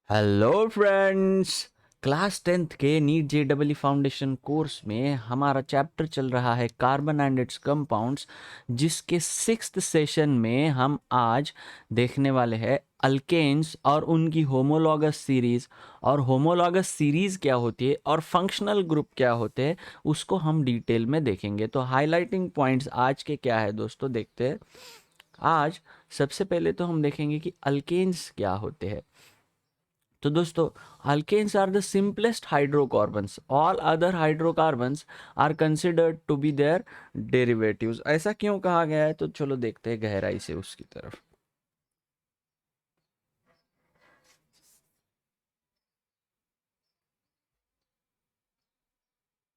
Hello friends. Class 10th के NEET JEE foundation course में हमारा चैप्टर चल रहा है कार्बन एंड इट्स कंपाउंड्स, जिसके 6th सेशन में हम आज देखने वाले हैं अल्केन्स और उनकी होमोलॉगस सीरीज। और होमोलॉगस सीरीज क्या होती है और फंक्शनल ग्रुप क्या होते हैं उसको हम डिटेल में देखेंगे। तो हाइलाइटिंग पॉइंट्स आज के क्या है दोस्तों, देखते हैं। आज सबसे पहले तो हम देखेंगे कि अल्केन्स क्या होते हैं। तो दोस्तों, alkanes are the simplest hydrocarbons. All other hydrocarbons are considered to be their derivatives. ऐसा क्यों कहा गया है, तो चलो देखते हैं गहराई से उसकी तरफ।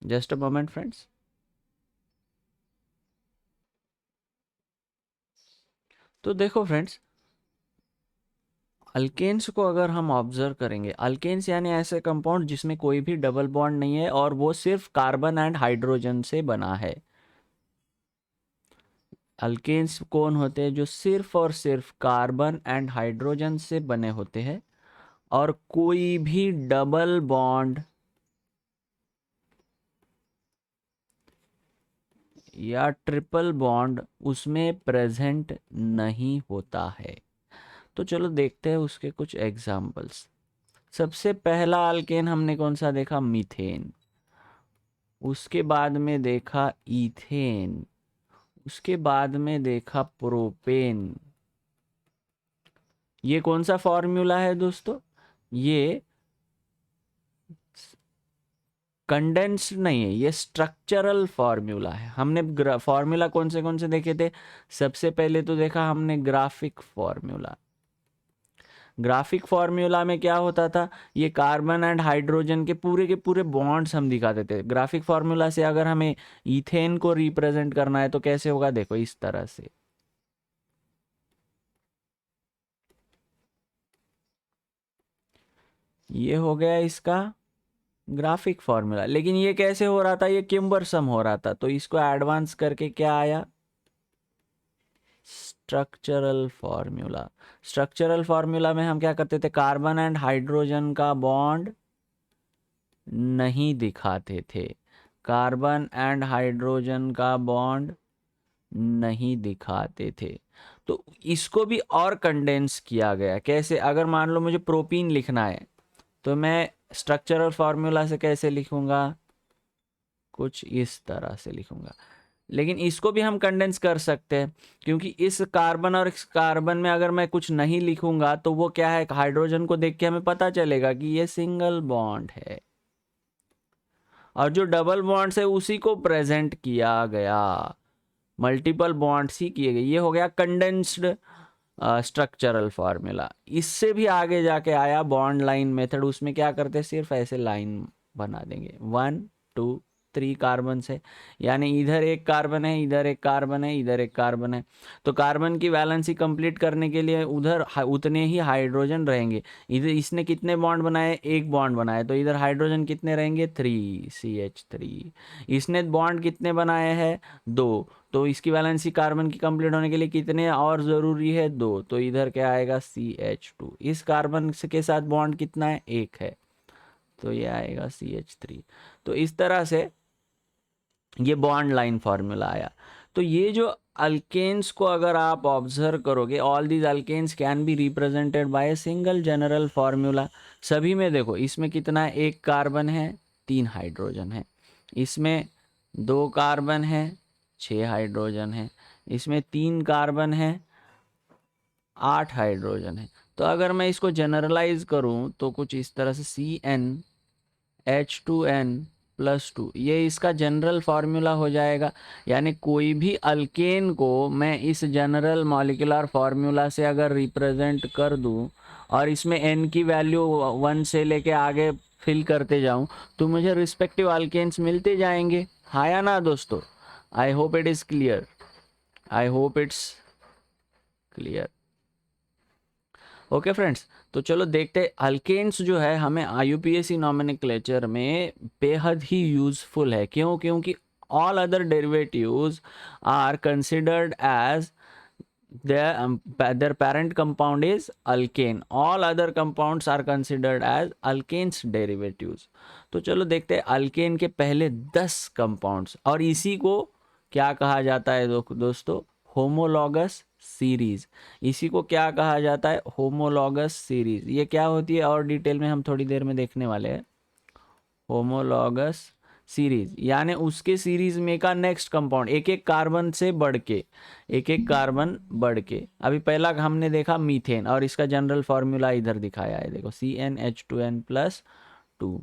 Just a moment friends. तो देखो फ्रेंड्स, अल्केन्स को अगर हम ऑब्जर्व करेंगे, अल्केन्स यानी ऐसे कंपाउंड जिसमें कोई भी डबल बॉन्ड नहीं है और वो सिर्फ कार्बन एंड हाइड्रोजन से बना है। अल्केन्स कौन होते हैं? जो सिर्फ और सिर्फ कार्बन एंड हाइड्रोजन से बने होते हैं और कोई भी डबल बॉन्ड या ट्रिपल बॉन्ड उसमें प्रेजेंट नहीं होता है। तो चलो देखते हैं उसके कुछ एग्जाम्पल्स। सबसे पहला अल्केन हमने कौन सा देखा? मीथेन। उसके बाद में देखा इथेन। उसके बाद में देखा प्रोपेन। ये कौन सा फॉर्मूला है दोस्तों? ये कंडेंस्ड नहीं है, ये स्ट्रक्चरल फॉर्मूला है। हमने फॉर्मूला कौन से देखे थे? सबसे पहले तो देखा हमने ग्राफिक फॉर्मूला। ग्राफिक फॉर्मूला में क्या होता था? ये कार्बन एंड हाइड्रोजन के पूरे बॉन्ड्स हम दिखाते थे। ग्राफिक फॉर्मूला से अगर हमें इथेन को रिप्रेजेंट करना है तो कैसे होगा? देखो इस तरह से। ये हो गया इसका ग्राफिक फॉर्मूला। लेकिन ये कैसे हो रहा था? ये क्यूम्बरसम हो रहा था, तो इसको एडवांस करके क्या आया? Structural formula. स्ट्रक्चरल फॉर्मूला में हम क्या करते थे? कार्बन एंड हाइड्रोजन का बॉन्ड नहीं दिखाते थे। कार्बन एंड हाइड्रोजन का बॉन्ड नहीं दिखाते थे। तो इसको भी और कंडेंस किया गया। कैसे? अगर मान लो मुझे प्रोपीन लिखना है तो मैं स्ट्रक्चरल फॉर्मूला से कैसे लिखूंगा? कुछ इस तरह से लिखूंगा। लेकिन इसको भी हम कंडेंस कर सकते हैं, क्योंकि इस कार्बन और इस कार्बन में अगर मैं कुछ नहीं लिखूंगा तो वो क्या है? हाइड्रोजन को देख के हमें पता चलेगा कि ये सिंगल बॉन्ड है, और जो डबल बॉन्ड्स है उसी को प्रेजेंट किया गया। मल्टीपल बॉन्ड्स ही किए गए। ये हो गया कंडेंस्ड स्ट्रक्चरल फार्मूला। इससे भी आगे जाके आया बॉन्ड लाइन मेथड। उसमें क्या करते? सिर्फ ऐसे लाइन बना देंगे। 1 2 3 कार्बन है, यानी इधर एक कार्बन है, इधर एक कार्बन है, इधर एक कार्बन है। तो कार्बन की वैलेंसी कंप्लीट करने के लिए उधर उतने ही हाइड्रोजन रहेंगे। इधर इसने कितने बॉन्ड बनाए? एक बॉन्ड बनाए, तो इधर हाइड्रोजन कितने रहेंगे? 3 CH3। इसने बॉन्ड कितने बनाए हैं? 2। तो इसकी वैलेंसी कार्बन की कंप्लीट होने के लिए कितने और ज़रूरी है? 2। तो इधर क्या आएगा? CH2। इस कार्बन के साथ बॉन्ड कितना है? 1 है, तो ये आएगा CH3। तो इस तरह से ये बॉन्ड लाइन फॉर्मूला आया। तो ये जो अल्केन्स को अगर आप ऑब्जर्व करोगे, all these alkanes can be represented by a single general formula. सभी में देखो, इसमें कितना है? एक कार्बन है, 3 हाइड्रोजन है। इसमें 2 कार्बन है, 6 हाइड्रोजन है। इसमें 3 कार्बन है, 8 हाइड्रोजन है। तो अगर मैं इसको जनरलाइज करूं तो कुछ इस तरह से CnH2n+2, ये इसका जनरल फार्मूला हो जाएगा। यानी कोई भी अल्केन को मैं इस जनरल मॉलिक्यूलर फार्मूला से अगर रिप्रेजेंट कर दूं और इसमें n की वैल्यू 1 से लेके आगे फिल करते जाऊं, तो मुझे रिस्पेक्टिव अल्केन्स मिलते जाएंगे। हाँ या ना दोस्तों? आई hope it is clear. I hope it's clear. Okay friends, तो चलो देखते हैं। अल्केन्स जो है हमें IUPAC नॉमेनक्लेचर में बेहद ही यूजफुल है। क्यों? क्योंकि all other derivatives are considered as their parent compound is alkane. All other compounds are considered as alkanes derivatives. तो चलो देखते हैं अल्केन के पहले 10 कंपाउंड्स, और इसी को क्या कहा जाता है दोस्तों? Homologous series. इसी को क्या कहा जाता है? Homologous series. ये क्या होती है और डिटेल में हम थोड़ी देर में देखने वाले हैं। होमोलॉगस सीरीज यानी उसके सीरीज में का नेक्स्ट कंपाउंड एक एक कार्बन से बढ़ के, एक एक कार्बन बढ़ के। अभी पहला हमने देखा मीथेन, और इसका जनरल फॉर्मूला इधर दिखाया है, देखो CnH2n+2।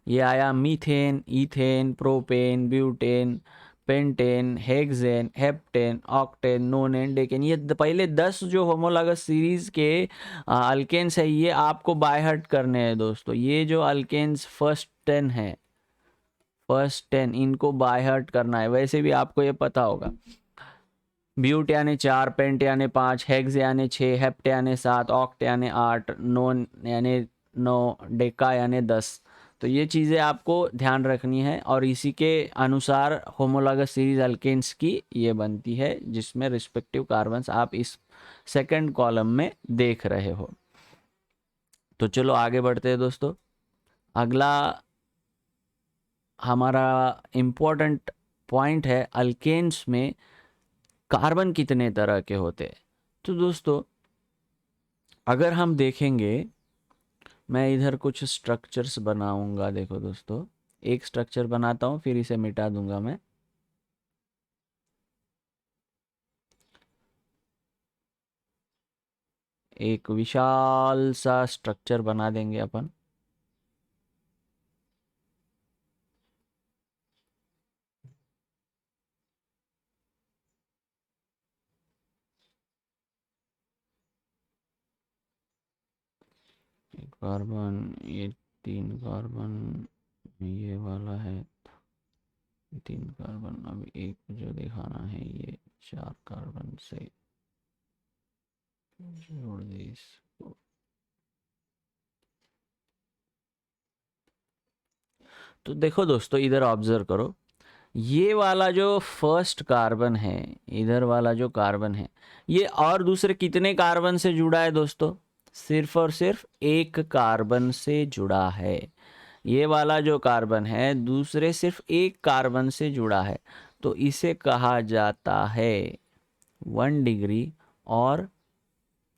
ये आया methane, ethane, propane, butane, pentane, hexane, heptane, octane, नोनेन, decane. ये पहले 10 जो होमोलॉगस सीरीज के अल्केन्स है, ये आपको बाय हार्ट करने हैं दोस्तों। ये जो अल्केन्स फर्स्ट 10 है, फर्स्ट 10 इनको बाय हार्ट करना है। वैसे भी आपको ये पता होगा, ब्यूट यानी 4, पेंट यानी 5, हेक्स यानी 6, हेप्ट यानी 7, ऑक्ट यानी 8, नोन यानी 9, डेका यानी 10। तो ये चीज़ें आपको ध्यान रखनी है, और इसी के अनुसार होमोलॉगस सीरीज अल्केन्स की ये बनती है, जिसमें रिस्पेक्टिव कार्बन्स आप इस सेकंड कॉलम में देख रहे हो। तो चलो आगे बढ़ते हैं दोस्तों। अगला हमारा इम्पोर्टेंट पॉइंट है, अल्केन्स में कार्बन कितने तरह के होते हैं। तो दोस्तों अगर हम देखेंगे, मैं इधर कुछ स्ट्रक्चर्स बनाऊंगा। देखो दोस्तों, एक स्ट्रक्चर बनाता हूँ, फिर इसे मिटा दूंगा मैं। एक विशाल सा स्ट्रक्चर बना देंगे अपन। एक कार्बन, ये 3 कार्बन, ये वाला है 3 कार्बन। अब एक जो दिखाना है, ये 4 कार्बन से जोड़ दे इसको। तो देखो दोस्तों, इधर ऑब्जर्व करो, ये वाला जो फर्स्ट कार्बन है, इधर वाला जो कार्बन है, ये और दूसरे कितने कार्बन से जुड़ा है दोस्तों? सिर्फ और सिर्फ एक कार्बन से जुड़ा है। ये वाला जो कार्बन है दूसरे सिर्फ एक कार्बन से जुड़ा है, तो इसे कहा जाता है 1 डिग्री और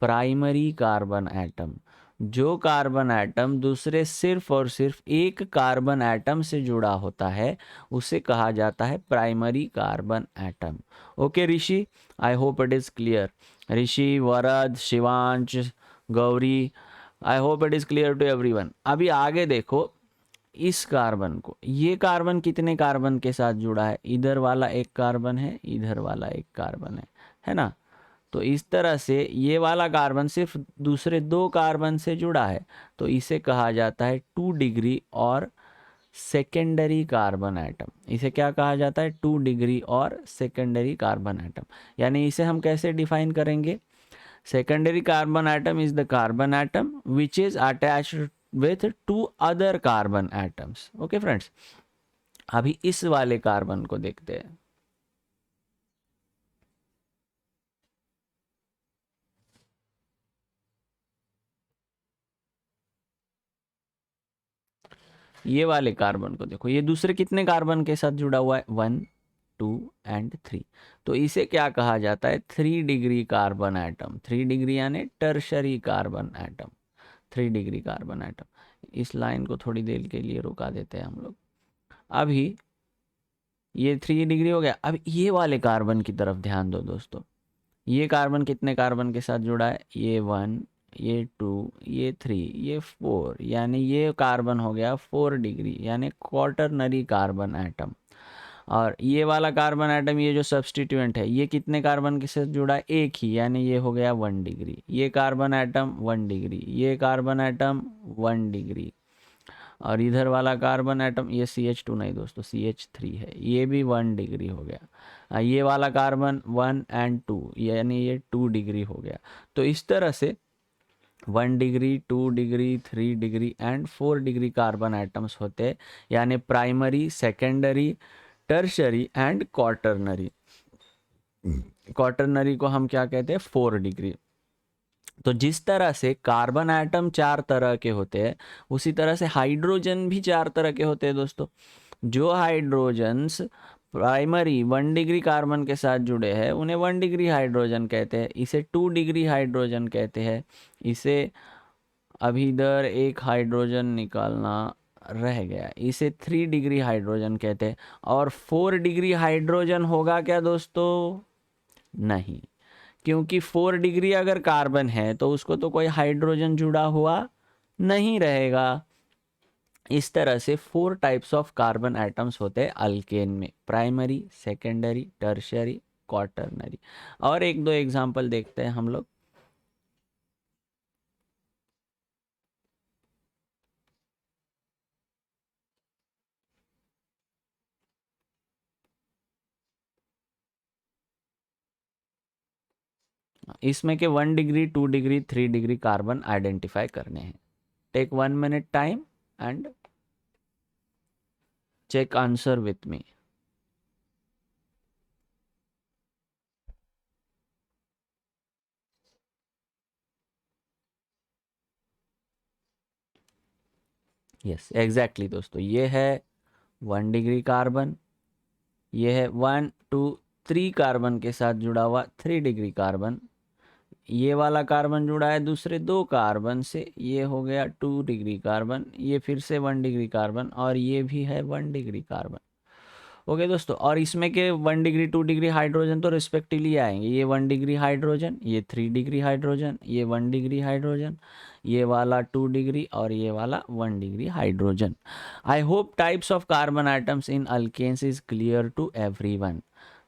प्राइमरी कार्बन एटम। जो कार्बन एटम दूसरे सिर्फ और सिर्फ एक कार्बन एटम से जुड़ा होता है, उसे कहा जाता है primary carbon atom. Okay Rishi, I hope it is clear. Rishi, Varad, Shivansh, Gauri, I hope it is clear to everyone. अभी आगे देखो, इस कार्बन को, ये कार्बन कितने कार्बन के साथ जुड़ा है? इधर वाला एक कार्बन है, इधर वाला एक कार्बन है ना? तो इस तरह से ये वाला कार्बन सिर्फ दूसरे 2 कार्बन से जुड़ा है, तो इसे कहा जाता है 2 डिग्री और सेकेंडरी कार्बन एटम। इसे क्या कहा जाता है? 2 डिग्री और सेकेंडरी कार्बन एटम। यानी इसे हम कैसे डिफाइन करेंगे? Secondary carbon atom is the carbon atom which is attached with 2 other carbon atoms. Okay friends, अभी इस वाले कार्बन को देखते हैं। ये वाले कार्बन को देखो, ये दूसरे कितने कार्बन के साथ जुड़ा हुआ है? 1, 2 एंड 3। तो इसे क्या कहा जाता है? 3 डिग्री कार्बन एटम। 3 डिग्री यानी tertiary carbon atom. 3 degree carbon atom. इस लाइन को थोड़ी देर के लिए रुका देते हैं हम लोग। अभी ये 3 डिग्री हो गया। अब ये वाले कार्बन की तरफ ध्यान दो दोस्तों। ये कार्बन कितने कार्बन के साथ जुड़ा है? ये 1, ये 2, ये 3, ये 4, यानी ये कार्बन हो गया 4 डिग्री यानी क्वार्टरनरी कार्बन एटम। और ये वाला कार्बन एटम, ये जो सब्सटीट्यूएंट है, ये कितने कार्बन के साथ जुड़ा है? एक ही, यानी ये हो गया 1 डिग्री। ये कार्बन एटम 1 डिग्री, ये कार्बन एटम 1 डिग्री, और इधर वाला कार्बन एटम, ये CH2 नहीं दोस्तों, CH3 है, ये भी 1 डिग्री हो गया। ये वाला कार्बन 1 एंड 2, यानी ये 2 डिग्री हो गया। तो इस तरह से 1 degree, 2 degree, 3 degree and 4 degree carbon atoms होते हैं, यानी primary, secondary, tertiary and quaternary. Quaternary को हम क्या कहते हैं, 4 डिग्री। तो जिस तरह से कार्बन एटम 4 तरह के होते हैं, उसी तरह से हाइड्रोजन भी 4 तरह के होते हैं दोस्तों। जो हाइड्रोजन्स प्राइमरी 1 डिग्री कार्बन के साथ जुड़े हैं उन्हें 1 डिग्री हाइड्रोजन कहते हैं। इसे 2 डिग्री हाइड्रोजन कहते हैं। इसे अभी इधर एक हाइड्रोजन निकालना रह गया, इसे 3 डिग्री हाइड्रोजन कहते हैं। और 4 डिग्री हाइड्रोजन होगा क्या दोस्तों? नहीं, क्योंकि 4 डिग्री अगर कार्बन है तो उसको तो कोई हाइड्रोजन जुड़ा हुआ नहीं रहेगा। इस तरह से 4 टाइप्स ऑफ कार्बन एटम्स होते हैं अल्केन में, प्राइमरी, सेकेंडरी, टर्शियरी, क्वाटरनरी। और एक दो एग्जांपल देखते हैं हम लोग। इसमें के 1 degree, 2 degree, 3 degree carbon identify करने हैं। Take 1 minute time and check answer with me. Yes exactly दोस्तों, ये है 1 डिग्री कार्बन, ये है 1 2 3 कार्बन के साथ जुड़ा हुआ 3 डिग्री कार्बन। ये वाला कार्बन जुड़ा है दूसरे 2 कार्बन से, ये हो गया 2 डिग्री कार्बन। ये फिर से 1 डिग्री कार्बन, और ये भी है 1 डिग्री कार्बन। ओके दोस्तों, और इसमें के 1 डिग्री 2 डिग्री हाइड्रोजन तो रिस्पेक्टिवली आएंगे। ये 1 डिग्री हाइड्रोजन, ये 3 डिग्री हाइड्रोजन, ये 1 डिग्री हाइड्रोजन, ये वाला 2 डिग्री, और ये वाला 1 degree hydrogen. I hope types of carbon items in alkanes is clear to everyone.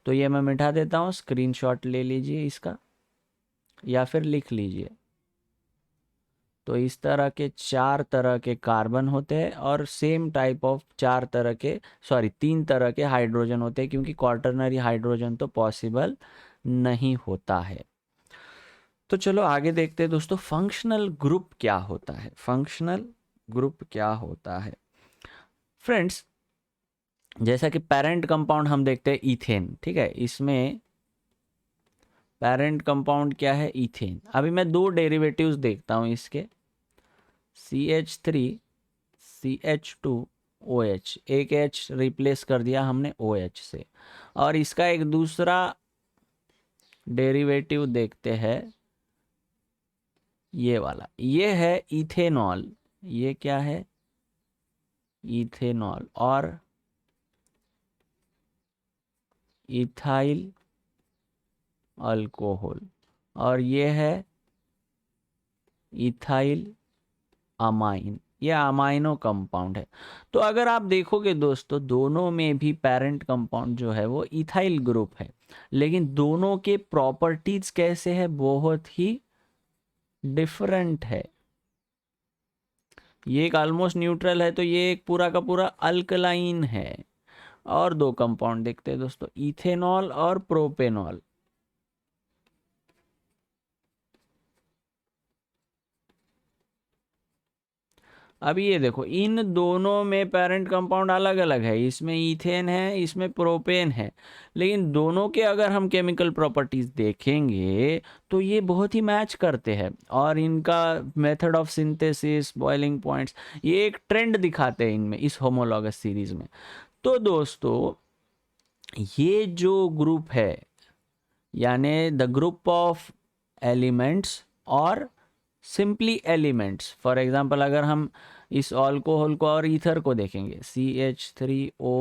तो ये मैं मिटा देता हूँ, स्क्रीनशॉट ले लीजिए इसका या फिर लिख लीजिए। तो इस तरह के 4 तरह के कार्बन होते हैं, और सेम टाइप ऑफ 4 तरह के, सॉरी 3 तरह के हाइड्रोजन होते हैं, क्योंकि क्वाटरनरी हाइड्रोजन तो पॉसिबल नहीं होता है। तो चलो आगे देखते हैं दोस्तों, फंक्शनल ग्रुप क्या होता है। फंक्शनल ग्रुप क्या होता है फ्रेंड्स? जैसा कि पेरेंट कंपाउंड हम देखते हैं इथेन, ठीक है, इसमें पेरेंट कंपाउंड क्या है, इथेन। अभी मैं 2 डेरिवेटिव्स देखता हूं इसके, CH3 CH2OH, एक H रिप्लेस कर दिया हमने OH से। और इसका एक दूसरा डेरिवेटिव देखते हैं, ये वाला, ये है इथेनॉल। ये क्या है, इथेनॉल, और इथाइल अल्कोहल, और ये है इथाइल अमाइन। ये अमाइनो कंपाउंड है। तो अगर आप देखोगे दोस्तों, दोनों में भी पेरेंट कंपाउंड जो है वो इथाइल ग्रुप है, लेकिन दोनों के प्रॉपर्टीज कैसे है, बहुत ही डिफरेंट है। ये एक ऑलमोस्ट न्यूट्रल है, तो ये एक पूरा का पूरा अल्कलाइन है। और 2 कंपाउंड देखते हैं दोस्तों, इथेनॉल और प्रोपेनॉल। अभी ये देखो, इन दोनों में पेरेंट कंपाउंड अलग अलग है, इसमें इथेन है, इसमें प्रोपेन है, लेकिन दोनों के अगर हम केमिकल प्रॉपर्टीज देखेंगे तो ये बहुत ही मैच करते हैं। और इनका method of synthesis, boiling points, ये एक ट्रेंड दिखाते हैं इनमें, इस होमोलॉगस सीरीज में। तो दोस्तों, ये जो ग्रुप है, यानी द ग्रुप ऑफ एलिमेंट्स और सिंपली एलिमेंट्स, फॉर एग्जांपल अगर हम इस अल्कोहल को और ईथर को देखेंगे, CH3O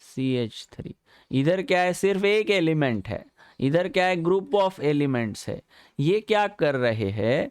CH3, इधर क्या है, सिर्फ एक एलिमेंट है, इधर क्या है, ग्रुप ऑफ एलिमेंट्स है। ये क्या कर रहे हैं,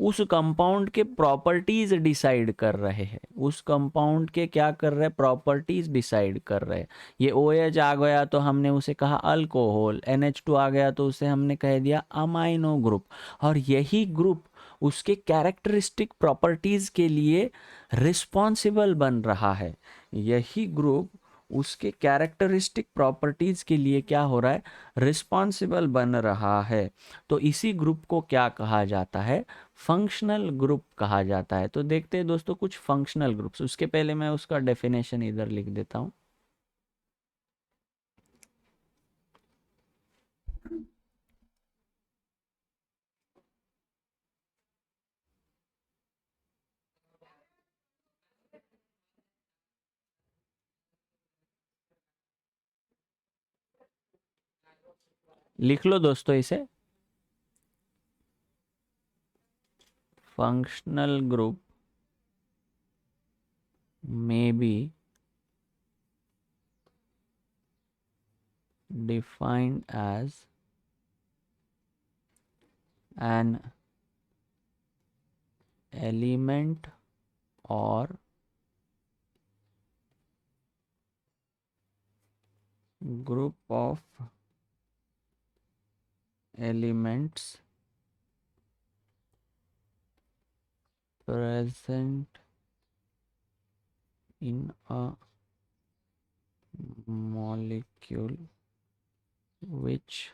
उस कंपाउंड के प्रॉपर्टीज डिसाइड कर रहे हैं। उस कंपाउंड के क्या कर रहे हैं, प्रॉपर्टीज डिसाइड कर रहे हैं। ये OH आ गया तो हमने उसे कहा अल्कोहल, NH2 आ गया तो उसे हमने कह दिया अमाइनो ग्रुप। और यही ग्रुप उसके कैरेक्टरिस्टिक प्रॉपर्टीज के लिए रिस्पॉन्सिबल बन रहा है। यही ग्रुप उसके कैरेक्टरिस्टिक प्रॉपर्टीज के लिए क्या हो रहा है, रिस्पॉन्सिबल बन रहा है। तो इसी ग्रुप को क्या कहा जाता है, फंक्शनल ग्रुप कहा जाता है। तो देखते हैं दोस्तों कुछ फंक्शनल ग्रुप्स। उसके पहले मैं उसका डेफिनेशन इधर लिख देता हूं। लिख लो दोस्तों इसे, फंक्शनल ग्रुप में B defined as an element or group of elements present in a molecule which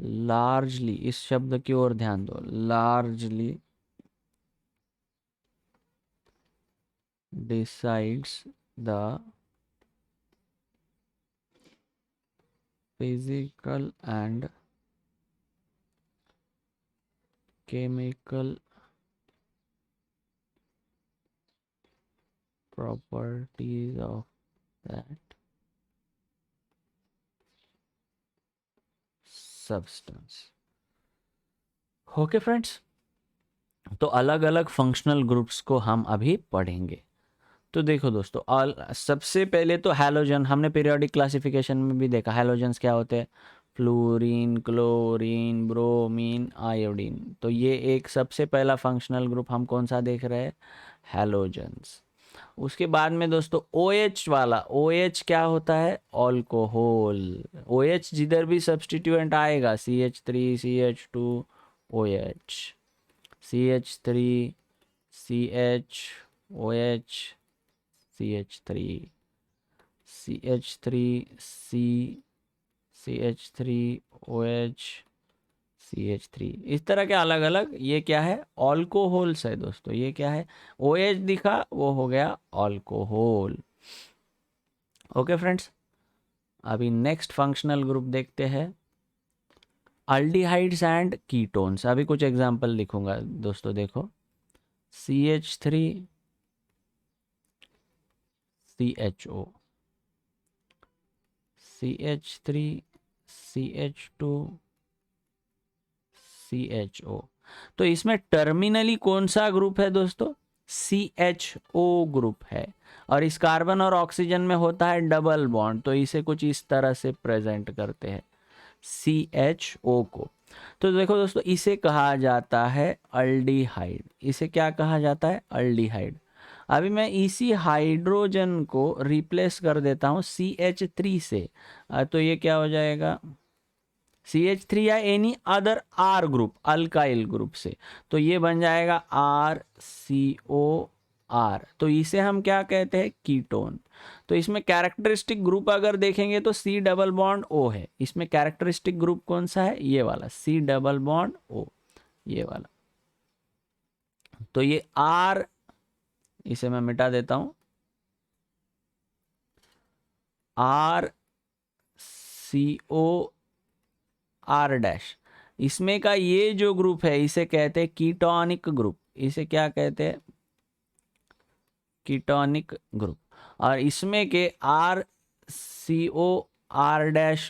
largely, इस शब्द की ओर ध्यान दो, largely decides the physical and chemical properties of that substance. Okay friends, तो अलग अलग फंक्शनल ग्रुप्स को हम अभी पढ़ेंगे। तो देखो दोस्तों, सबसे पहले तो हैलोजन, हमने पीरियोडिक क्लासिफिकेशन में भी देखा हैलोजन्स क्या होते हैं, फ्लोरीन, क्लोरीन, ब्रोमीन, आयोडीन। तो ये एक सबसे पहला फंक्शनल ग्रुप हम कौन सा देख रहे हैं, हैलोजन्स। उसके बाद में दोस्तों OH वाला, OH क्या होता है, अल्कोहल। OH जिधर भी सब्स्टिट्यूएंट आएगा, CH3, CH2, OH, CH3, CH, OH, CH3, CH3, C, CH3, OH, CH3, इस तरह के अलग अलग, ये क्या है, अल्कोहल्स है दोस्तों। ये क्या है, OH दिखा, वो हो गया अल्कोहल। ओके फ्रेंड्स, अभी नेक्स्ट फंक्शनल ग्रुप देखते हैं, अल्डिहाइड्स एंड कीटोन्स। अभी कुछ एग्जांपल लिखूंगा दोस्तों, देखो CH3, CHO, CH3, CH2, CHO। तो इसमें टर्मिनली कौन सा ग्रुप है दोस्तों, CHO ग्रुप है, और इस कार्बन और ऑक्सीजन में होता है डबल बॉन्ड, तो इसे कुछ इस तरह से प्रेजेंट करते हैं CHO को। तो देखो दोस्तों, इसे कहा जाता है अल्डिहाइड। इसे क्या कहा जाता है, अल्डिहाइड। अभी मैं इसी हाइड्रोजन को रिप्लेस कर देता हूँ CH3 से, तो ये क्या हो जाएगा, CH3 या any other R group, alkyl group से, तो ये बन जाएगा RCOR। तो इसे हम क्या कहते हैं, कीटोन। तो इसमें कैरेक्टरिस्टिक ग्रुप अगर देखेंगे तो C डबल बॉन्ड O है। इसमें कैरेक्टरिस्टिक ग्रुप कौन सा है, ये वाला C डबल बॉन्ड O, ये वाला। तो ये R, इसे मैं मिटा देता हूं, RCOR-, इसमें का ये जो ग्रुप है इसे कहते हैं कीटोनिक ग्रुप। इसे क्या कहते हैं, कीटोनिक ग्रुप। और इसमें के RCOR-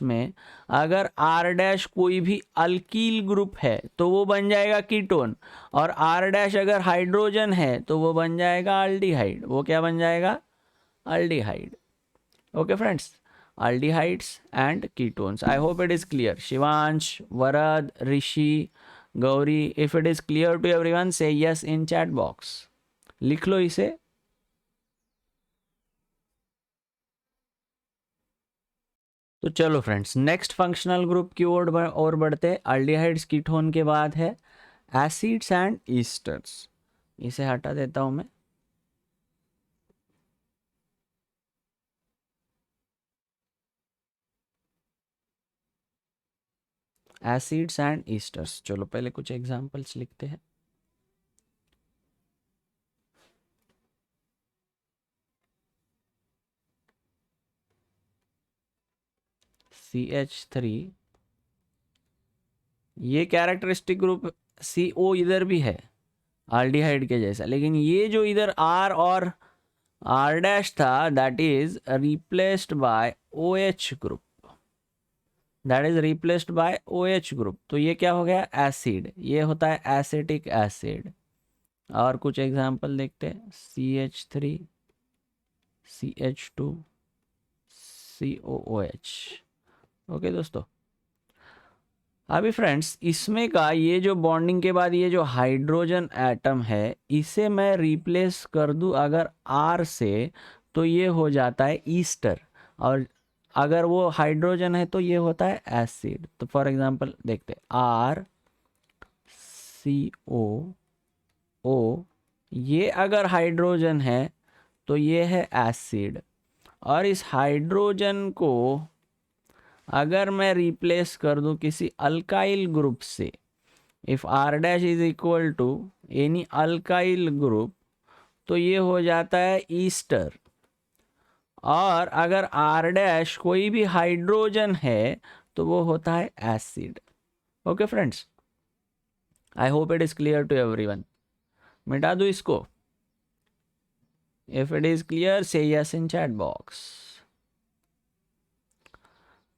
में अगर R- कोई भी अल्कील ग्रुप है तो वो बन जाएगा कीटोन, और R- अगर हाइड्रोजन है तो वो बन जाएगा अल्डिहाइड। वो क्या बन जाएगा, aldehyde. Okay friends, aldehydes and ketones. I hope it is clear. Shivansh, Varad, Rishi, Gauri, if it is clear to everyone, say yes in chat box. लिख लो इसे। तो चलो फ्रेंड्स, नेक्स्ट फंक्शनल ग्रुप की ओर बढ़ते हैं। अल्डिहाइड्स कीटोन के बाद है एसिड्स एंड ईस्टर्स। इसे हटा देता हूं मैं। एसिड्स एंड ईस्टर्स, चलो पहले कुछ एग्जांपल्स लिखते हैं। CH3, ये कैरेक्टरिस्टिक ग्रुप CO इधर भी है आल्डिहाइड के जैसा, लेकिन ये जो इधर R और R- था, that is replaced by OH group. That is replaced by OH group. तो ये क्या हो गया, एसिड, ये होता है एसिटिक एसिड। और कुछ एग्जांपल देखते हैं, CH3 CH2 COOH। ओके दोस्तों, अभी फ्रेंड्स इसमें का ये जो बॉन्डिंग के बाद ये जो हाइड्रोजन एटम है, इसे मैं रिप्लेस कर दूं अगर R से, तो ये हो जाता है ईस्टर। और अगर वो हाइड्रोजन है तो ये होता है एसिड। तो फॉर एग्जांपल देखते हैं, RCOO, ये अगर हाइड्रोजन है तो ये है एसिड। और इस हाइड्रोजन को अगर मैं रिप्लेस कर दूं किसी अल्काइल ग्रुप से, if R dash is equal to any alkyl group, तो ये हो जाता है ईस्टर। और अगर R डैश कोई भी हाइड्रोजन है तो वो होता है acid. Okay friends, I hope it is clear to everyone. मिटा दूं इसको? If it is clear say yes in chat box.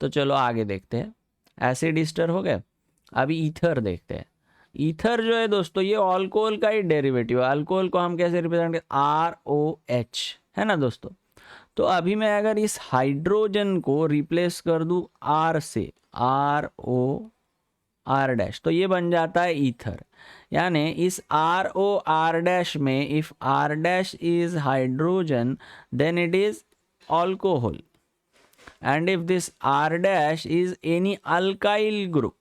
तो चलो आगे देखते हैं, एसिड ईस्टर हो गए। अभी ईथर देखते हैं। ईथर जो है दोस्तों, ये अल्कोहल का ही डेरिवेटिव है। अल्कोहल को हम कैसे रिप्रेजेंट करते हैं, ROH, है ना दोस्तों। तो अभी मैं अगर इस हाइड्रोजन को रिप्लेस कर दूं R से, ROR डैश, तो ये बन जाता है ईथर। यानी इस ROR डैश में if R dash is hydrogen then it is alcohol, and if this R dash is any alkyl group,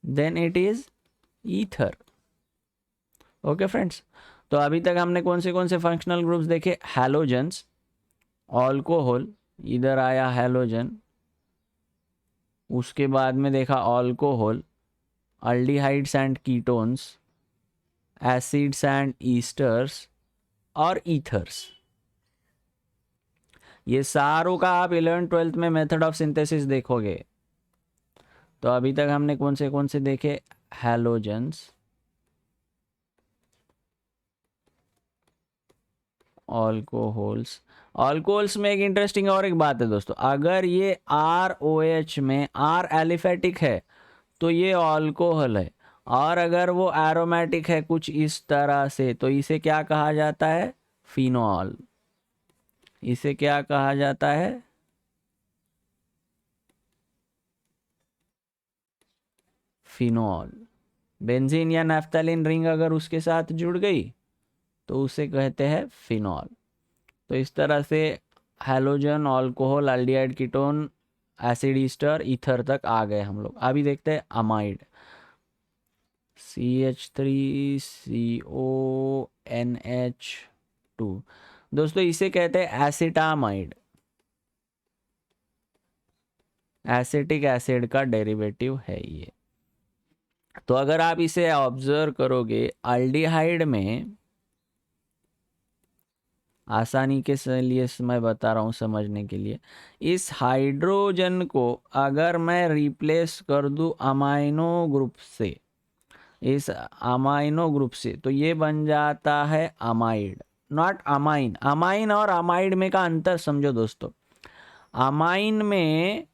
then it is ether। Okay friends, तो अभी तक हमने कौन से फंक्शनल ग्रुप्स देखे, हैलोजेंस, अल्कोहल, इधर आया हैलोजन, उसके बाद में देखा alcohol, aldehydes and ketones, acids and esters और ईथर्स। ये सारों का आप 11th-12th में मेथड ऑफ सिंथेसिस देखोगे। तो अभी तक हमने कौन से देखे, हैलोजेंस, अल्कोहल्स। अल्कोहल्स में एक इंटरेस्टिंग और एक बात है दोस्तों, अगर ये ROH में R एलिफेटिक है तो ये अल्कोहल है, और अगर वो एरोमेटिक है कुछ इस तरह से, तो इसे क्या कहा जाता है, फिनॉल। इसे क्या कहा जाता है, फिनॉल। बेंजीन या नैफ्थलीन रिंग अगर उसके साथ जुड़ गई तो उसे कहते हैं फिनॉल। तो इस तरह से halogen, alcohol, aldehyde, ketone, acid Easter, ether तक आ गए हम लोग। अभी देखते हैं अमाइड, CH3CONH2। दोस्तों इसे कहते हैं एसिटामाइड, एसिटिक एसिड का डेरिवेटिव है ये। तो अगर आप इसे ऑब्जर्व करोगे, अल्डिहाइड में, आसानी के लिए मैं बता रहा हूँ समझने के लिए, इस हाइड्रोजन को अगर मैं रिप्लेस कर दूं अमाइनो ग्रुप से, इस अमाइनो ग्रुप से, तो ये बन जाता है अमाइड, नॉट अमाइन। अमाइन और अमाइड में का अंतर समझो दोस्तों। अमाइन में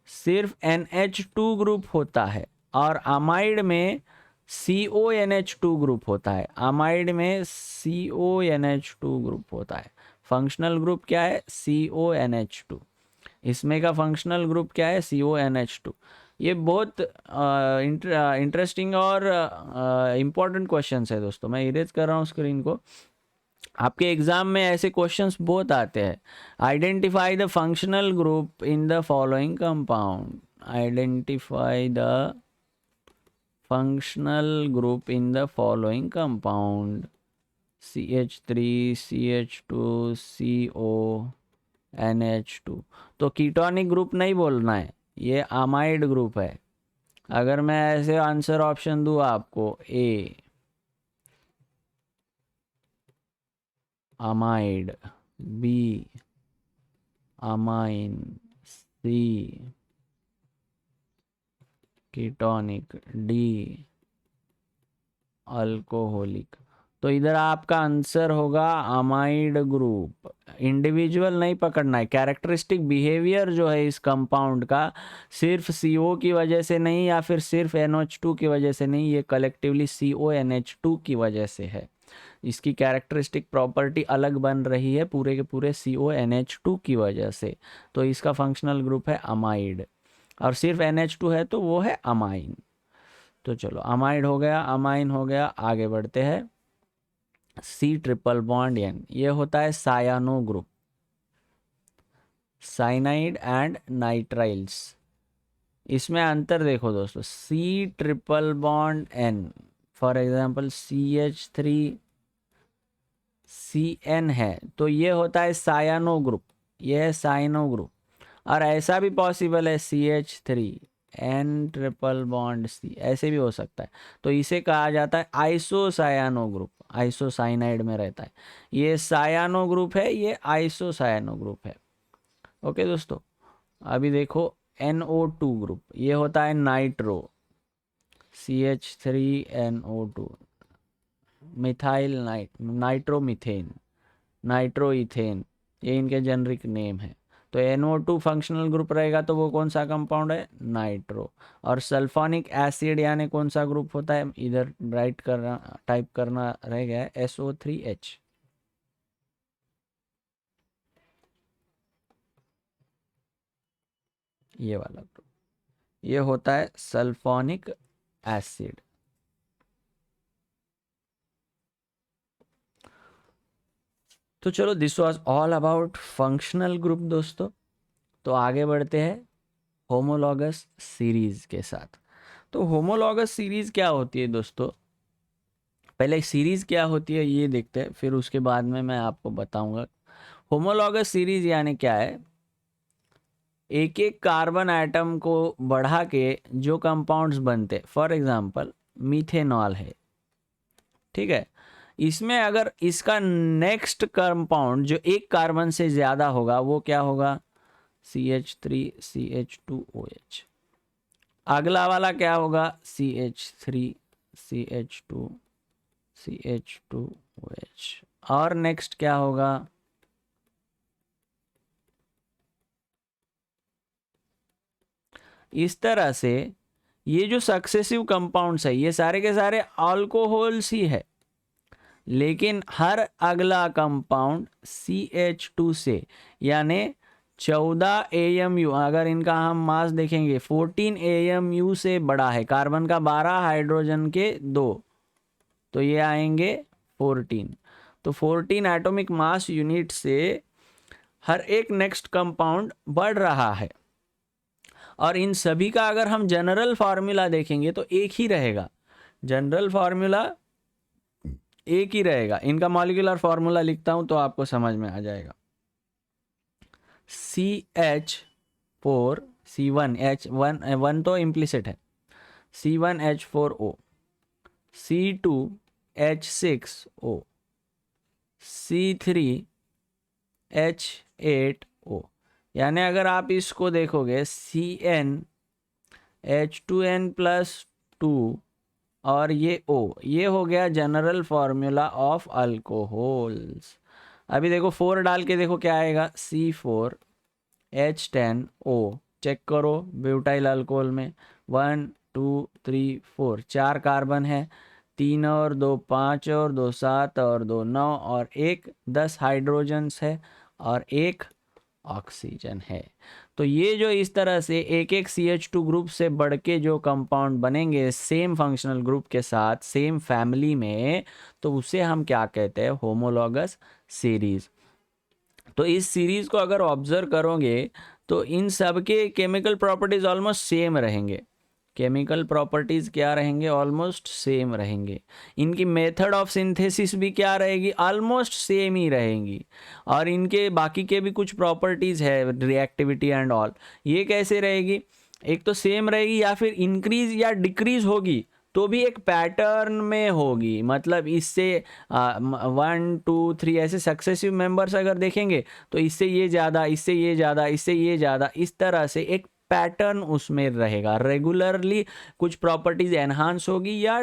सिर्फ NH2 ग्रुप होता है और अमाइड में CONH2 ग्रुप होता है। अमाइड में CONH2 ग्रुप होता है। फंक्शनल ग्रुप क्या है, CONH2। इसमें का फंक्शनल ग्रुप क्या है, CONH2। ये बहुत इंटरेस्टिंग और इम्पॉर्टेंट क्वेश्चंस है दोस्तों। मैं इरेज कर रहा हूँ स्क्रीन को। आपके एग्जाम में ऐसे क्वेश्चंस बहुत आते हैं। Identify the functional group in the following compound, identify the functional group in the following compound, CH3 CH2 CONH2। तो कीटोनिक ग्रुप नहीं बोलना है, ये अमाइड ग्रुप है। अगर मैं ऐसे आंसर ऑप्शन दूँ आपको, A amide, B amine, C ketonic, D alcoholic, तो इधर आपका आंसर होगा अमाइड ग्रुप। इंडिविजुअल नहीं पकड़ना है, कैरेक्टरिस्टिक बिहेवियर जो है इस कंपाउंड का सिर्फ CO की वजह से नहीं या फिर सिर्फ NH2 की वजह से नहीं, ये कलेक्टिवली CONH2 की वजह से है। इसकी कैरेक्टरिस्टिक प्रॉपर्टी अलग बन रही है पूरे के पूरे CONH2 की वजह से। तो इसका फंक्शनल ग्रुप है अमाइड, और सिर्फ NH2 है तो वो है अमाइन। तो चलो अमाइड हो गया, अमाइन हो गया, आगे बढ़ते हैं। C∧N, ये होता है सायानो ग्रुप, साइनाइड एंड नाइट्राइल्स। इसमें अंतर देखो दोस्तों, C∧N फॉर एग्जांपल CH3CN है तो ये होता है सायानो ग्रुप, ये है साइनो ग्रुप। और ऐसा भी पॉसिबल है CH3N∧C, ऐसे भी हो सकता है। तो इसे कहा जाता है आइसोसायानो ग्रुप, आइसोसाइनाइड में रहता है। ये सायानो ग्रुप है, ये आइसोसायानो ग्रुप है। ओके दोस्तों, अभी देखो NO2 ग्रुप, ये होता है nitro, CH3NO2, methyl nitromethane, nitroethane, ये इनके जेनरिक नेम है। तो NO2 फंक्शनल ग्रुप रहेगा तो वो कौन सा कंपाउंड है, नाइट्रो। और सल्फोनिक एसिड यानी कौन सा ग्रुप होता है, इधर राइट करना, टाइप करना रह गया है, SO3H। ये वाला ग्रुप, ये होता है सल्फोनिक एसिड। तो चलो, this was all about functional group दोस्तों। तो आगे बढ़ते हैं होमोलॉगस सीरीज के साथ। तो होमोलॉगस सीरीज क्या होती है दोस्तों, पहले सीरीज क्या होती है ये देखते हैं, फिर उसके बाद में मैं आपको बताऊंगा। होमोलॉगस सीरीज यानी क्या है, एक एक कार्बन एटम को बढ़ा के जो कंपाउंड्स बनते, फॉर एग्जांपल मीथेनॉल है, ठीक है। इसमें अगर इसका नेक्स्ट कंपाउंड जो एक कार्बन से ज़्यादा होगा वो क्या होगा, CH3CH2OH। अगला वाला क्या होगा, CH3CH2CH2OH। और नेक्स्ट क्या होगा, इस तरह से ये जो सक्सेसिव कंपाउंड्स है ये सारे के सारे अल्कोहल्स ही है, लेकिन हर अगला कंपाउंड CH2 से यानी 14 AMU, अगर इनका हम मास देखेंगे 14 AMU से बड़ा है, कार्बन का 12 हाइड्रोजन के 2, तो ये आएंगे 14। तो 14 एटॉमिक मास यूनिट से हर एक नेक्स्ट कंपाउंड बढ़ रहा है। और इन सभी का अगर हम जनरल फार्मूला देखेंगे तो एक ही रहेगा, जनरल फार्मूला एक ही रहेगा। इनका मॉलिक्यूलर फार्मूला लिखता हूं तो आपको समझ में आ जाएगा। CH4C1H1 तो इम्प्लिसिट है, C1H4O, C2H6O, C3H8O। यानी अगर आप इसको देखोगे CnH2n+2 और ये O, ये हो गया जनरल फार्मूला ऑफ अल्कोहल्स। अभी देखो 4 डाल के देखो क्या आएगा, C4H10O। चेक करो ब्यूटाइल अल्कोहल में 1 2 3 4 4 कार्बन है, 3 और 2 5 और 2 7 और 2 9 और 1 10 हाइड्रोजन्स है और 1 ऑक्सीजन है। तो ये जो इस तरह से एक एक CH2 ग्रुप से बढ़ के जो कंपाउंड बनेंगे सेम फंक्शनल ग्रुप के साथ सेम फैमिली में, तो उसे हम क्या कहते हैं, होमोलॉगस सीरीज। तो इस सीरीज को अगर ऑब्जर्व करोगे तो इन सब के केमिकल प्रॉपर्टीज ऑलमोस्ट सेम रहेंगे, केमिकल प्रॉपर्टीज क्या रहेंगे, ऑलमोस्ट सेम रहेंगे। इनकी मेथड ऑफ सिंथेसिस भी क्या रहेगी, ऑलमोस्ट सेम ही रहेंगी। और इनके बाकी के भी कुछ प्रॉपर्टीज है, रिएक्टिविटी एंड ऑल, ये कैसे रहेगी, एक तो सेम रहेगी या फिर इंक्रीज या डिक्रीज होगी तो भी एक पैटर्न में होगी। मतलब इससे 1 2 3 ऐसे सक्सेसिव मेंबर्स अगर देखेंगे तो इससे ये ज़्यादा, इससे ये ज़्यादा, इससे ये ज़्यादा, इस तरह से एक पैटर्न उसमें रहेगा। रेगुलरली कुछ प्रॉपर्टीज एनहांस होगी या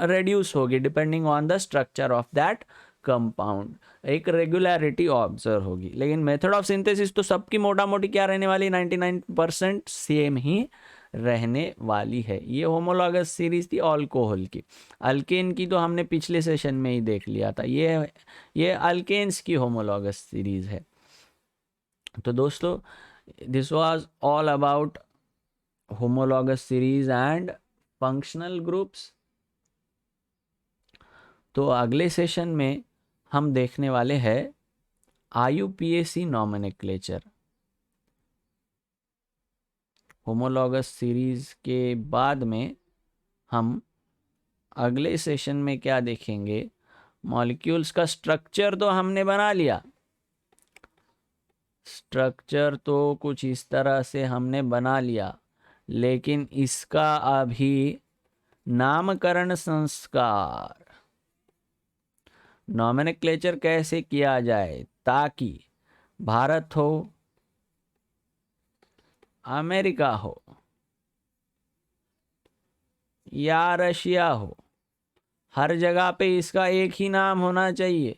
रेड्यूस होगी depending on the structure of that compound, एक रेगुलरिटी ऑब्जर्व होगी। लेकिन मेथड ऑफ सिंथेसिस तो सबकी मोटा मोटी क्या रहने वाली, 99% सेम ही रहने वाली है। ये होमोलॉगस सीरीज थी अल्कोहल की। अल्केन की तो हमने पिछले सेशन में ही देख लिया था, ये अल्केन्स की होमोलॉगस सीरीज है। तो दोस्तों this was all about homologous series and functional groups. तो अगले सेशन में हम देखने वाले हैं IUPAC नॉमेनक्लेचर। होमोलॉगस सीरीज के बाद में हम अगले सेशन में क्या देखेंगे, मॉलिक्यूल्स का स्ट्रक्चर तो हमने बना लिया, स्ट्रक्चर तो कुछ इस तरह से हमने बना लिया, लेकिन इसका अभी नामकरण संस्कार, नॉमेनक्लेचर कैसे किया जाए ताकि भारत हो, अमेरिका हो या रशिया हो, हर जगह पे इसका एक ही नाम होना चाहिए।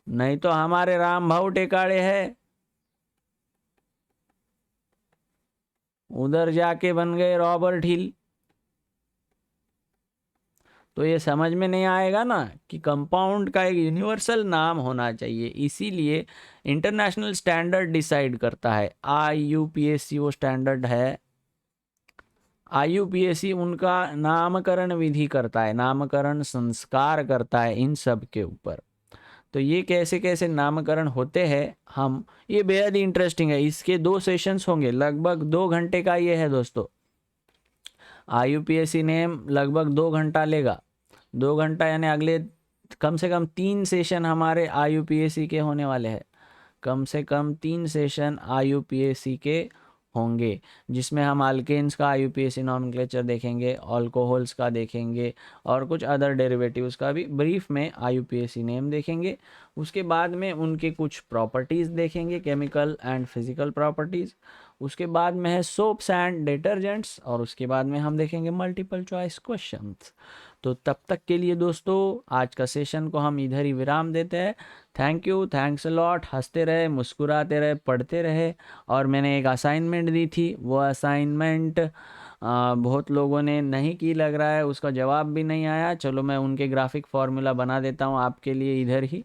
नहीं तो हमारे राम भाऊ टेकाड़े हैं, उधर जाके बन गए रॉबर्ट हिल। तो ये समझ में नहीं आएगा ना कि कंपाउंड का एक यूनिवर्सल नाम होना चाहिए। इसीलिए इंटरनेशनल स्टैंडर्ड डिसाइड करता है, IUPAC वो स्टैंडर्ड है। IUPAC उनका नामकरण विधि करता है, नामकरण संस्कार करता है इन सब के ऊपर। तो ये कैसे कैसे नामकरण होते हैं हम, ये बेहद इंटरेस्टिंग है। इसके 2 सेशंस होंगे, लगभग 2 घंटे का ये है दोस्तों। IUPAC नेम लगभग 2 घंटा लेगा, 2 घंटा यानी अगले कम से कम 3 सेशन हमारे IUPAC के होने वाले हैं। कम से कम 3 सेशन IUPAC के होंगे, जिसमें हम अल्केन्स का IUPAC नॉमेनक्लेचर देखेंगे, अल्कोहल्स का देखेंगे और कुछ अदर डेरिवेटिव्स का भी ब्रीफ में IUPAC नेम देखेंगे। उसके बाद में उनके कुछ प्रॉपर्टीज़ देखेंगे, केमिकल एंड फिजिकल प्रॉपर्टीज़। उसके बाद में है सोप्स एंड डिटर्जेंट्स, और उसके बाद में हम देखेंगे मल्टीपल चॉइस क्वेश्चंस। तो तब तक के लिए दोस्तों आज का सेशन को हम इधर ही विराम देते हैं। Thank you, thanks a lot. हंसते रहे, मुस्कुराते रहे, पढ़ते रहे। और मैंने एक असाइनमेंट दी थी, वो असाइनमेंट बहुत लोगों ने नहीं की लग रहा है, उसका जवाब भी नहीं आया। चलो मैं उनके ग्राफिक फॉर्मूला बना देता हूँ आपके लिए इधर ही।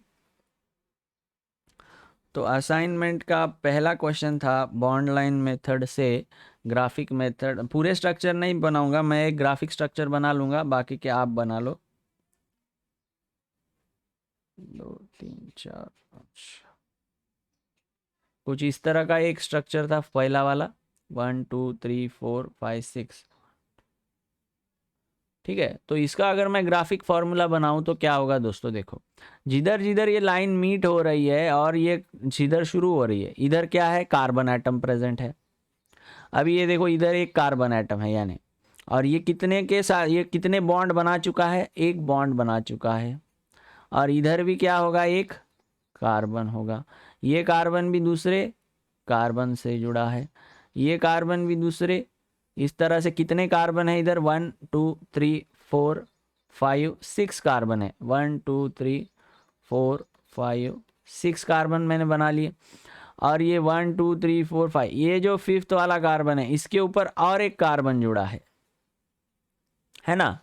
तो असाइनमेंट का पहला क्वेश्चन था बॉन्ड लाइन मेथड से ग्राफिक मेथड। पूरे स्ट्रक्चर नहीं बनाऊंगा मैं, एक ग्राफिक स्ट्रक्चर बना लूंगा, बाकी के आप बना लो। 2 3 4 5 कुछ इस तरह का एक स्ट्रक्चर था पहला वाला, 1 2 3 4 5 6। ठीक है, तो इसका अगर मैं ग्राफिक फॉर्मूला बनाऊं तो क्या होगा दोस्तों, देखो जिधर जिधर ये लाइन मीट हो रही है और ये जिधर शुरू हो रही है, इधर क्या है, कार्बन एटम प्रेजेंट है। अभी ये देखो इधर एक कार्बन एटम है यानी, और ये कितने के साथ, ये कितने बॉन्ड बना चुका है, एक बॉन्ड बना चुका है। और इधर भी क्या होगा, एक कार्बन होगा। ये कार्बन भी दूसरे कार्बन से जुड़ा है, ये कार्बन भी दूसरे। इस तरह से कितने कार्बन है इधर, 1 2 3 4 5 6 कार्बन है। 1 2 3 4 5 6 कार्बन मैंने बना लिए। और ये 1 2 3 4 5, ये जो 5th वाला कार्बन है इसके ऊपर और एक कार्बन जुड़ा है ना।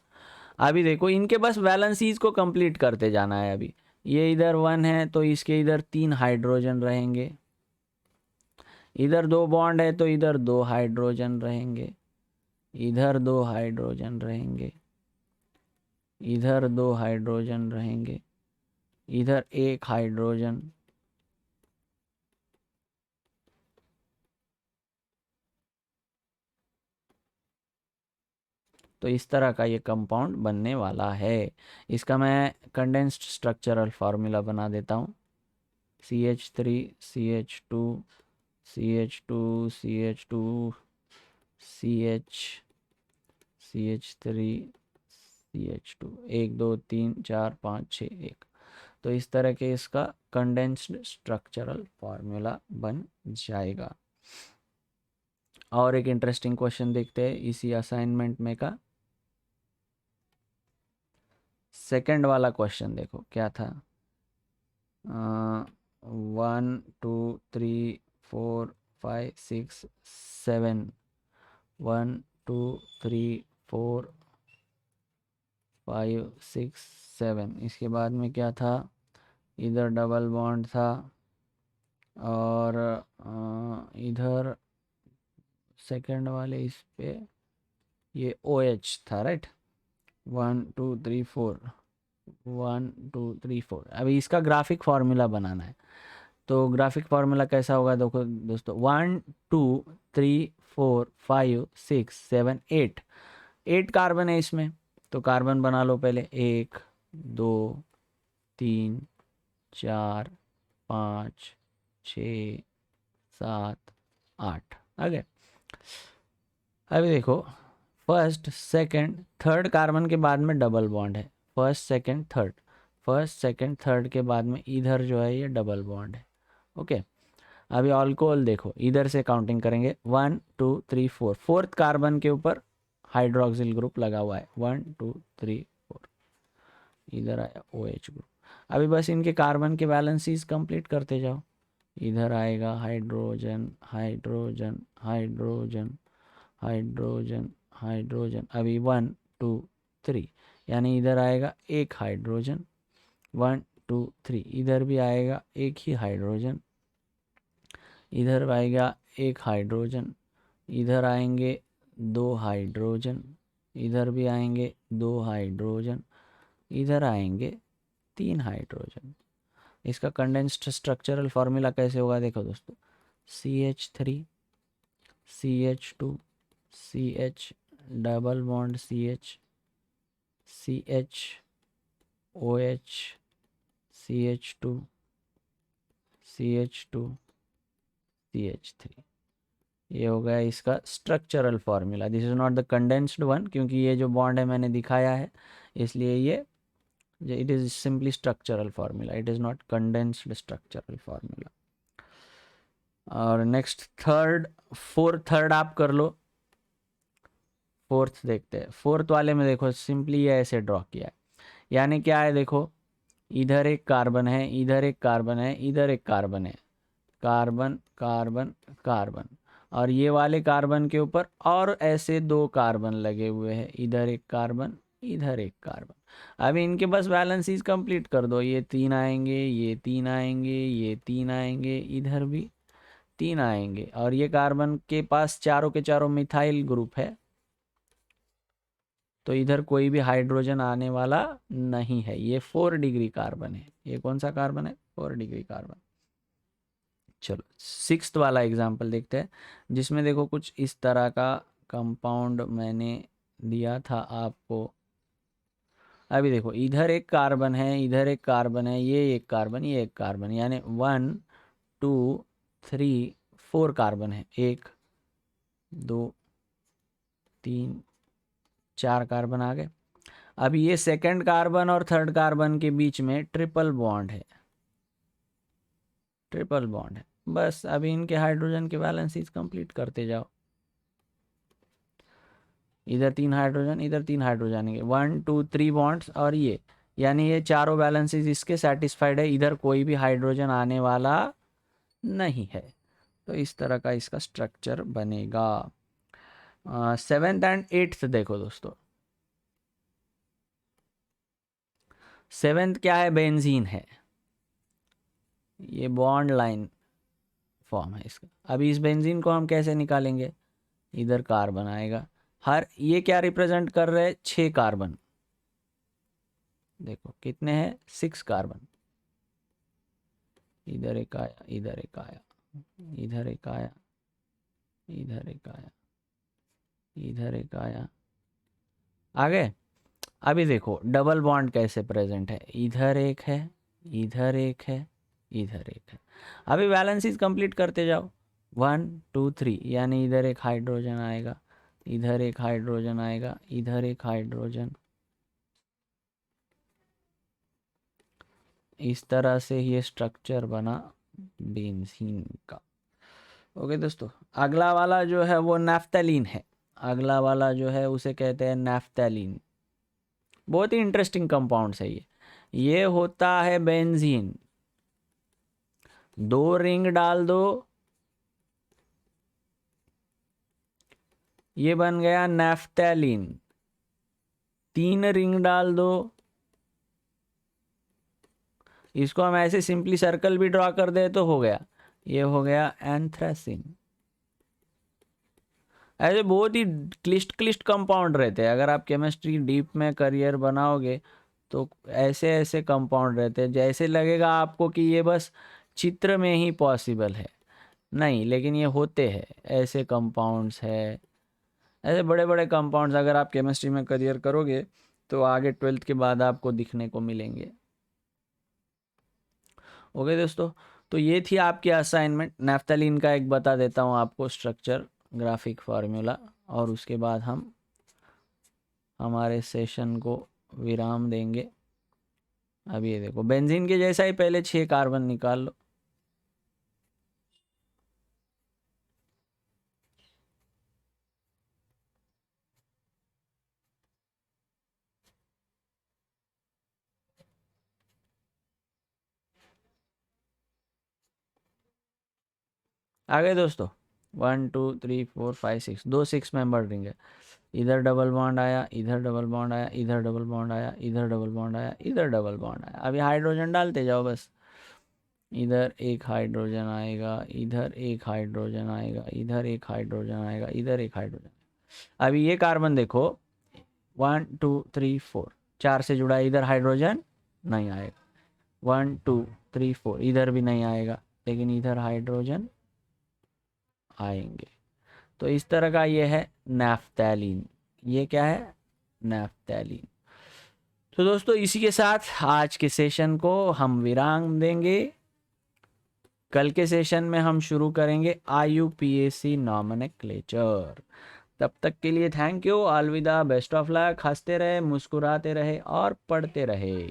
अभी देखो इनके बस वैलेंसीज को कंप्लीट करते जाना है। अभी ये इधर 1 है तो इसके इधर 3 हाइड्रोजन रहेंगे, इधर 2 बॉन्ड है तो इधर 2 हाइड्रोजन रहेंगे, इधर 2 हाइड्रोजन रहेंगे, इधर 2 हाइड्रोजन रहेंगे, इधर 1 हाइड्रोजन। तो इस तरह का ये कंपाउंड बनने वाला है। इसका मैं कंडेंस्ड स्ट्रक्चरल फार्मूला बना देता हूँ, CH3 CH2 CH2 CH2 CH CH3 CH2, 1 2 3 4 5 6 1। तो इस तरह के इसका कंडेंस्ड स्ट्रक्चरल फार्मूला बन जाएगा। और एक इंटरेस्टिंग क्वेश्चन देखते हैं इसी असाइनमेंट में का। सेकंड वाला क्वेश्चन देखो क्या था। 1 2 3 4 5 6 7 1 2 3 4 5 6 7। इसके बाद में क्या था, इधर डबल बॉन्ड था और इधर सेकंड वाले इस पे ये OH था, राइट। 1 2 3 4 1 2 3 4। अभी इसका ग्राफिक फार्मूला बनाना है। तो ग्राफिक फार्मूला कैसा होगा देखो दोस्तों, 1 2 3 4 5 6 7 8। 8 कार्बन है इसमें, तो कार्बन बना लो पहले। 1 2 3 4 5 6 7 8 आ गए। अभी देखो फर्स्ट सेकंड थर्ड कार्बन के बाद में डबल बॉन्ड है, first second third, first second third के बाद में इधर जो है ये डबल बॉन्ड है। ओके, अभी अल्कोहल देखो, इधर से काउंटिंग करेंगे 1 2 3 4। फोर्थ कार्बन के ऊपर हाइड्रोक्सिल ग्रुप लगा हुआ है, 1 2 3 4। इधर आया OH ग्रुप। अभी बस इनके कार्बन के बैलेंसीज कंप्लीट करते जाओ। इधर आएगा hydrogen hydrogen hydrogen hydrogen hydrogen. अभी 1 2 3, यानी इधर आएगा एक हाइड्रोजन। 1 2 3, इधर भी आएगा एक ही हाइड्रोजन। इधर आएगा एक हाइड्रोजन। इधर आएंगे 2 हाइड्रोजन। इधर भी आएंगे 2 हाइड्रोजन। इधर आएंगे 3 हाइड्रोजन। इसका कंडेंस्ड स्ट्रक्चरल फार्मूला कैसे होगा देखो दोस्तों, CH3 CH2 CH double bond CH CH OH CH2 CH2 CH3। ये हो गया इसका structural formula. This is not the condensed one, क्योंकि ये जो बॉन्ड है मैंने दिखाया है, इसलिए ये it is simply structural formula, it is not condensed structural formula. और नेक्स्ट थर्ड फोर्थ, थर्ड आप कर लो। फोर्थ देखते हैं। फोर्थ वाले में देखो सिंपली ये ऐसे ड्रॉ किया है, यानी क्या है देखो, इधर एक कार्बन है, इधर एक कार्बन है, इधर एक कार्बन है, कार्बन कार्बन कार्बन, और ये वाले कार्बन के ऊपर और ऐसे 2 कार्बन लगे हुए हैं, इधर एक कार्बन इधर एक कार्बन। अभी इनके बस बैलेंसीज कंप्लीट कर दो, ये 3 आएंगे, ये 3 आएंगे, ये 3 आएंगे, इधर भी 3 आएंगे, और ये कार्बन के पास चारों के चारों मिथाइल ग्रुप है, तो इधर कोई भी हाइड्रोजन आने वाला नहीं है। ये 4 डिग्री कार्बन है। ये कौन सा कार्बन है? 4 डिग्री कार्बन। चलो सिक्स्थ वाला एग्जाम्पल देखते हैं, जिसमें देखो कुछ इस तरह का कंपाउंड मैंने दिया था आपको। अभी देखो इधर एक कार्बन है, इधर एक कार्बन है, ये एक कार्बन, ये एक कार्बन, यानी 1 2 3 4 कार्बन है। 1 2 3 4 कार्बन आ गए। अभी ये सेकंड कार्बन और थर्ड कार्बन के बीच में ट्रिपल बॉन्ड है, ट्रिपल बॉन्ड है। बस अभी इनके हाइड्रोजन के बैलेंसीज कंप्लीट करते जाओ। इधर 3 हाइड्रोजन, इधर 3 हाइड्रोजन आएंगे, 1 2 3 बॉन्ड्स, और ये यानी ये चारों बैलेंसेस इसके सेटिस्फाइड है, इधर कोई भी हाइड्रोजन आने वाला नहीं है। तो इस तरह का इसका स्ट्रक्चर बनेगा। 7th एंड 8th देखो दोस्तों। 7th क्या है? बेंजीन है। ये बॉन्ड लाइन फॉर्म है इसका। अभी इस बेंजीन को हम कैसे निकालेंगे? इधर कार्बन आएगा, हर ये क्या रिप्रेजेंट कर रहे हैं? 6 कार्बन। देखो कितने हैं? 6 कार्बन। इधर एक आया, इधर एक आया, इधर एक आया, इधर एक आया, इधर एक आया, आ गए। अभी देखो डबल बॉन्ड कैसे प्रेजेंट है, इधर एक है, इधर एक है, इधर एक है। अभी बैलेंसेस कंप्लीट करते जाओ। 1 2 3, यानी इधर एक हाइड्रोजन आएगा, इधर एक हाइड्रोजन आएगा, इधर एक हाइड्रोजन। इस तरह से ये स्ट्रक्चर बना बेंजीन का। ओके दोस्तों, अगला वाला जो है वो नैफ्थलीन है। अगला वाला जो है उसे कहते हैं नैफ्थलीन। बहुत ही इंटरेस्टिंग कंपाउंड्स है ये होता है बेंजीन। 2 रिंग डाल दो, ये बन गया नैफ्थैलीन। 3 रिंग डाल दो, इसको हम ऐसे सिंपली सर्कल भी ड्रॉ कर दे तो हो गया, ये हो गया एंथ्रासिन। ऐसे बहुत ही क्लिष्ट क्लिष्ट कंपाउंड रहते हैं। अगर आप केमिस्ट्री डीप में करियर बनाओगे तो ऐसे ऐसे कंपाउंड रहते हैं, जैसे लगेगा आपको कि ये बस चित्र में ही पॉसिबल है, नहीं, लेकिन ये होते हैं, ऐसे कंपाउंड्स है। ऐसे बड़े बड़े कंपाउंड्स अगर आप केमिस्ट्री में करियर करोगे तो आगे 12th के बाद आपको दिखने को मिलेंगे। ओके दोस्तों, तो ये थी आपकी असाइनमेंट। नैफ्थलीन का एक बता देता हूँ आपको स्ट्रक्चर, ग्राफिक फार्मूला, और उसके बाद हम हमारे सेशन को विराम देंगे। अब ये देखो बेंजीन के जैसा ही पहले 6 कार्बन निकाल लो। आगे दोस्तों 1 2 3 4 5 6, 2 6 मेंबर रिंग है। इधर डबल बॉन्ड आया, इधर डबल बॉन्ड आया, इधर डबल बॉन्ड आया, इधर डबल बॉन्ड आया, इधर डबल बॉन्ड आया। अभी हाइड्रोजन डालते जाओ बस। इधर एक हाइड्रोजन आएगा, इधर एक हाइड्रोजन आएगा, इधर एक हाइड्रोजन आएगा, इधर एक हाइड्रोजन। अभी ये कार्बन देखो 1 2 3 4, 4 से जुड़ा है, इधर हाइड्रोजन नहीं आएगा। 1 2 3 4, इधर भी नहीं आएगा, लेकिन इधर हाइड्रोजन आएंगे। तो इस तरह का ये है नैफ्थैलीन। ये क्या है? नैफ्थैलीन। तो दोस्तों इसी के साथ आज के सेशन को हम विराम देंगे। कल के सेशन में हम शुरू करेंगे IUPAC नॉमेनक्लेचर। तब तक के लिए थैंक यू, अलविदा, बेस्ट ऑफ लक। हंसते रहे, मुस्कुराते रहे और पढ़ते रहे।